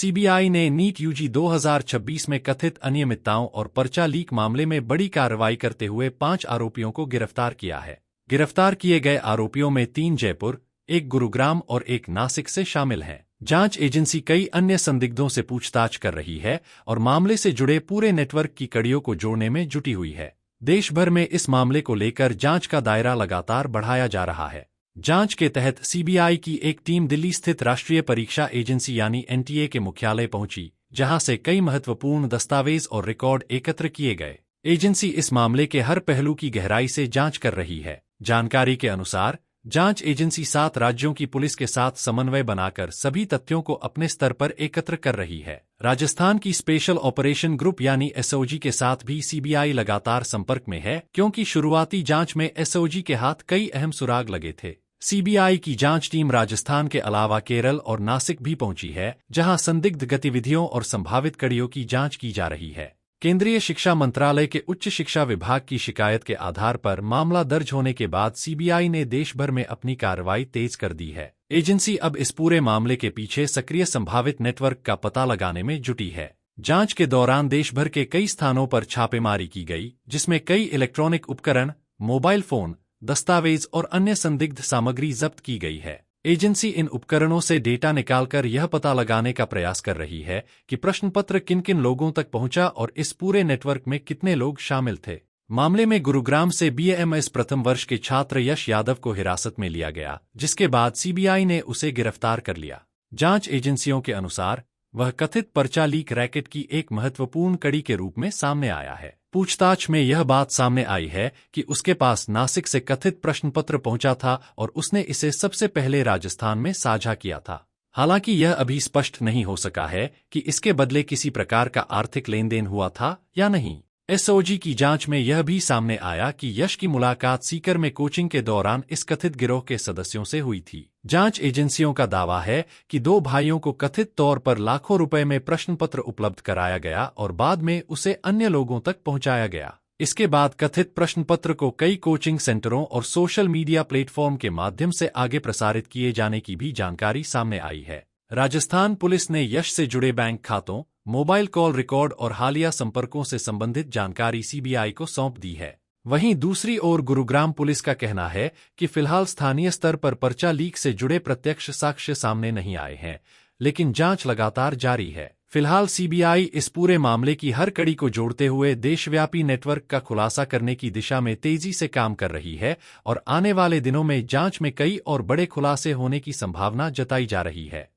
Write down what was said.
CBI ने NEET UG 2026 में कथित अनियमितताओं और पर्चा लीक मामले में बड़ी कार्रवाई करते हुए 5 आरोपियों को गिरफ्तार किया है। गिरफ्तार किए गए आरोपियों में 3 जयपुर, 1 गुरुग्राम और 1 नासिक से शामिल हैं। जांच एजेंसी कई अन्य संदिग्धों से पूछताछ कर रही है और मामले से जुड़े पूरे नेटवर्क की कड़ियों को जोड़ने में जुटी हुई है। देश भर में इस मामले को लेकर जांच का दायरा लगातार बढ़ाया जा रहा है। जांच के तहत सीबीआई की एक टीम दिल्ली स्थित राष्ट्रीय परीक्षा एजेंसी यानी एनटीए के मुख्यालय पहुंची, जहां से कई महत्वपूर्ण दस्तावेज और रिकॉर्ड एकत्र किए गए। एजेंसी इस मामले के हर पहलू की गहराई से जांच कर रही है। जानकारी के अनुसार जांच एजेंसी 7 राज्यों की पुलिस के साथ समन्वय बनाकर सभी तथ्यों को अपने स्तर पर एकत्र कर रही है। राजस्थान की स्पेशल ऑपरेशन ग्रुप यानी एसओजी के साथ भी सीबीआई लगातार संपर्क में है, क्योंकि शुरुआती जांच में एसओजी के हाथ कई अहम सुराग लगे थे। सीबीआई की जांच टीम राजस्थान के अलावा केरल और नासिक भी पहुंची है, जहां संदिग्ध गतिविधियों और संभावित कड़ियों की जांच की जा रही है। केंद्रीय शिक्षा मंत्रालय के उच्च शिक्षा विभाग की शिकायत के आधार पर मामला दर्ज होने के बाद सीबीआई ने देश भर में अपनी कार्रवाई तेज कर दी है। एजेंसी अब इस पूरे मामले के पीछे सक्रिय संभावित नेटवर्क का पता लगाने में जुटी है। जांच के दौरान देश भर के कई स्थानों पर छापेमारी की गई, जिसमें कई इलेक्ट्रॉनिक उपकरण, मोबाइल फोन, दस्तावेज और अन्य संदिग्ध सामग्री जब्त की गई है। एजेंसी इन उपकरणों से डेटा निकालकर यह पता लगाने का प्रयास कर रही है कि प्रश्नपत्र किन किन लोगों तक पहुंचा और इस पूरे नेटवर्क में कितने लोग शामिल थे। मामले में गुरुग्राम से बीएएमएस प्रथम वर्ष के छात्र यश यादव को हिरासत में लिया गया, जिसके बाद सीबीआई ने उसे गिरफ्तार कर लिया। जांच एजेंसियों के अनुसार वह कथित पर्चा लीक रैकेट की एक महत्वपूर्ण कड़ी के रूप में सामने आया है। पूछताछ में यह बात सामने आई है कि उसके पास नासिक से कथित प्रश्नपत्र पहुंचा था और उसने इसे सबसे पहले राजस्थान में साझा किया था। हालांकि यह अभी स्पष्ट नहीं हो सका है कि इसके बदले किसी प्रकार का आर्थिक लेन देन हुआ था या नहीं। एसओजी की जांच में यह भी सामने आया कि यश की मुलाकात सीकर में कोचिंग के दौरान इस कथित गिरोह के सदस्यों से हुई थी। जांच एजेंसियों का दावा है कि 2 भाइयों को कथित तौर पर लाखों रुपए में प्रश्नपत्र उपलब्ध कराया गया और बाद में उसे अन्य लोगों तक पहुंचाया गया। इसके बाद कथित प्रश्नपत्र को कई कोचिंग सेंटरों और सोशल मीडिया प्लेटफॉर्म के माध्यम से आगे प्रसारित किए जाने की भी जानकारी सामने आई है। राजस्थान पुलिस ने यश से जुड़े बैंक खातों, मोबाइल कॉल रिकॉर्ड और हालिया संपर्कों से संबंधित जानकारी सीबीआई को सौंप दी है। वहीं दूसरी ओर गुरुग्राम पुलिस का कहना है कि फिलहाल स्थानीय स्तर पर पर्चा लीक से जुड़े प्रत्यक्ष साक्ष्य सामने नहीं आए हैं, लेकिन जांच लगातार जारी है। फिलहाल सीबीआई इस पूरे मामले की हर कड़ी को जोड़ते हुए देशव्यापी नेटवर्क का खुलासा करने की दिशा में तेजी से काम कर रही है और आने वाले दिनों में जांच में कई और बड़े खुलासे होने की संभावना जताई जा रही है।